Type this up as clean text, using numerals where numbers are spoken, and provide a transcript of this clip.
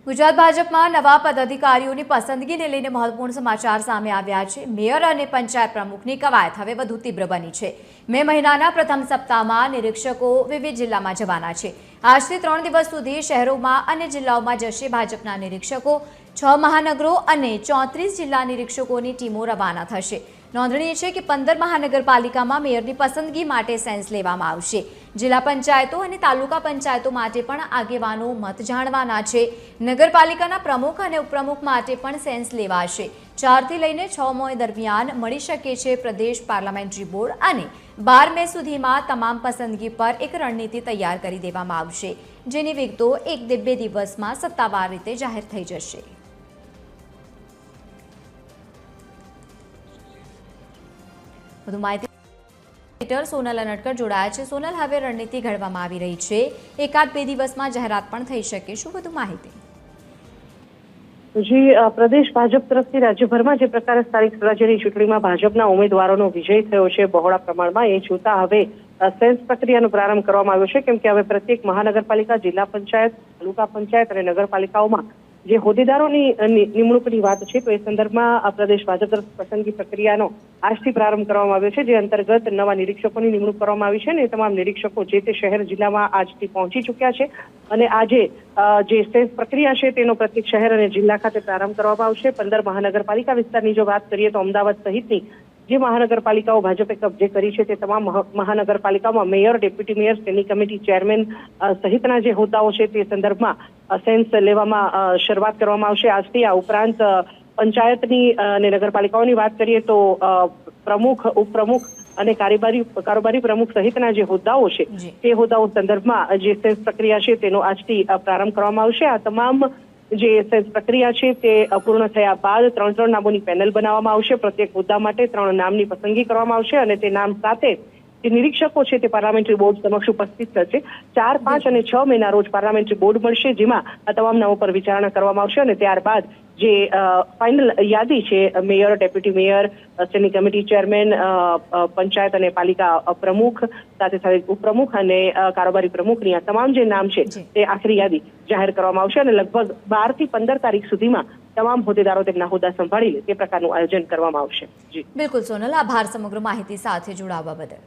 ગુજરાત ભાજપમાં નવા પદાધિકારીઓની પસંદગીને લઈને મહત્વપૂર્ણ સમાચાર સામે આવ્યા છે। મેયર અને પંચાયત પ્રમુખની કવાયત હવે વધુ તીવ્ર બની છે। મે મહિનાના પ્રથમ સપ્તાહમાં નિરીક્ષકો વિવિધ જિલ્લામાં જવાના છે। આજથી 3 દિવસ સુધી શહેરોમાં અને જિલ્લાઓમાં જશે ભાજપના નિરીક્ષકો। 6 મહાનગરો અને 34 જિલ્લા નિરીક્ષકોની ટીમો રવાના થશે। નોંધનીય છે કે 15 મહાનગરપાલિકામાં મેયરની પસંદગી માટે સેન્સ લેવામાં આવશે। જિલ્લા પંચાયતો અને તાલુકા પંચાયતો માટે પણ આગેવાનો મત જાણવાના છે। નગરપાલિકાના પ્રમુખ અને ઉપપ્રમુખ માટે પણ સેન્સ લેવાશે। 4 થી લઈને 6 મે દરમિયાન મળી શકે છે પ્રદેશ પાર્લામેન્ટરી બોર્ડ અને 12 મે સુધીમાં તમામ પસંદગી પર એક રણનીતિ તૈયાર કરી દેવામાં આવશે, જેની વિગતો 1-2 દિવસમાં સત્તાવાર રીતે જાહેર થઈ જશે। વધુ માહિતી સોનલ અનટકર જોડાયા છે। સોનલ, હવે રણનીતિ ઘડવામાં આવી રહી છે, 1-2 દિવસમાં જાહેરાત પણ થઈ શકે, શું વધુ માહિતી? જી, પ્રદેશ ભાજપ તરફથી રાજ્યભરમાં જે પ્રકારે સ્થાનિક સ્વરાજ્યની ચૂંટણીમાં ભાજપના ઉમેદવારોનો વિજય થયો છે બહોળા પ્રમાણમાં, એ જોતા હવે સેન્સ પ્રક્રિયાનો પ્રારંભ કરવામાં આવ્યો છે। કેમ કે હવે પ્રત્યેક મહાનગરપાલિકા, જિલ્લા પંચાયત, તાલુકા પંચાયત અને નગરપાલિકાઓમાં જે હોદ્દેદારોની નિમણૂકની વાત છે, તો એ સંદર્ભમાં પ્રદેશ ભાજપ તરફ પસંદગી પ્રક્રિયાનો આજથી પ્રારંભ કરવામાં આવ્યો છે, જે અંતર્ગત નવા નિરીક્ષકોની નિમણૂક કરવામાં આવી છે અને તમામ નિરીક્ષકો જે તે શહેર જિલ્લામાં આજથી પહોંચી ચૂક્યા છે અને આજે જે સેન્સ પ્રક્રિયા છે તેનો પ્રત્યેક શહેર અને જિલ્લા ખાતે પ્રારંભ કરવામાં આવશે। 15 મહાનગરપાલિકા વિસ્તારની જો વાત કરીએ તો અમદાવાદ સહિતની જે મહાનગરપાલિકાઓ ભાજપે કબજે કરી છે તે તમામ મહાનગરપાલિકાઓમાં mayor, deputy mayor, standing committee chairman સહિતના જે હોદ્દાઓ છે તે સંદર્ભમાં સેન્સ લેવામાં શરૂઆત કરવામાં આવશે આજથી। આ ઉપરાંત પંચાયતની અને નગરપાલિકાઓની વાત કરીએ તો પ્રમુખ, ઉપપ્રમુખ અને કારોબારી પ્રમુખ સહિતના જે હોદ્દાઓ છે તે હોદ્દાઓ સંદર્ભમાં જે સેન્સ પ્રક્રિયા છે તેનો આજથી પ્રારંભ કરવામાં આવશે। આ તમામ જે સેન્સ પ્રક્રિયા છે તે પૂર્ણ થયા બાદ 3 નામોની પેનલ બનાવવામાં આવશે। પ્રત્યેક હોદ્દા માટે 3 નામની પસંદગી કરવામાં આવશે અને તે નામ સાથે જે નિરીક્ષકો છે તે પાર્લામેન્ટરી બોર્ડ સમક્ષ ઉપસ્થિત થશે। 4, 5 અને 6 મેના રોજ પાર્લામેન્ટરી બોર્ડ મળશે, જેમાં આ તમામ નામો પર વિચારણા કરવામાં આવશે અને ત્યારબાદ જે ફાઇનલ યાદી છે mayor, deputy mayor, standing committee chairman, panchayat અને પાલિકા પ્રમુખ, સાથે સાથે ઉપપ્રમુખ અને કારોબારી પ્રમુખની આ તમામ જે નામ છે તે આખરી યાદી જાહેર કરવામાં આવશે અને લગભગ 12 થી 15 તારીખ સુધીમાં તમામ હોદ્દેદારો તેમના હોદ્દા સંભાળી લે તે પ્રકારનું આયોજન કરવામાં આવશે। જી બિલકુલ સોનલ, આભાર સમગ્ર માહિતી સાથે જોડાવા બદલ।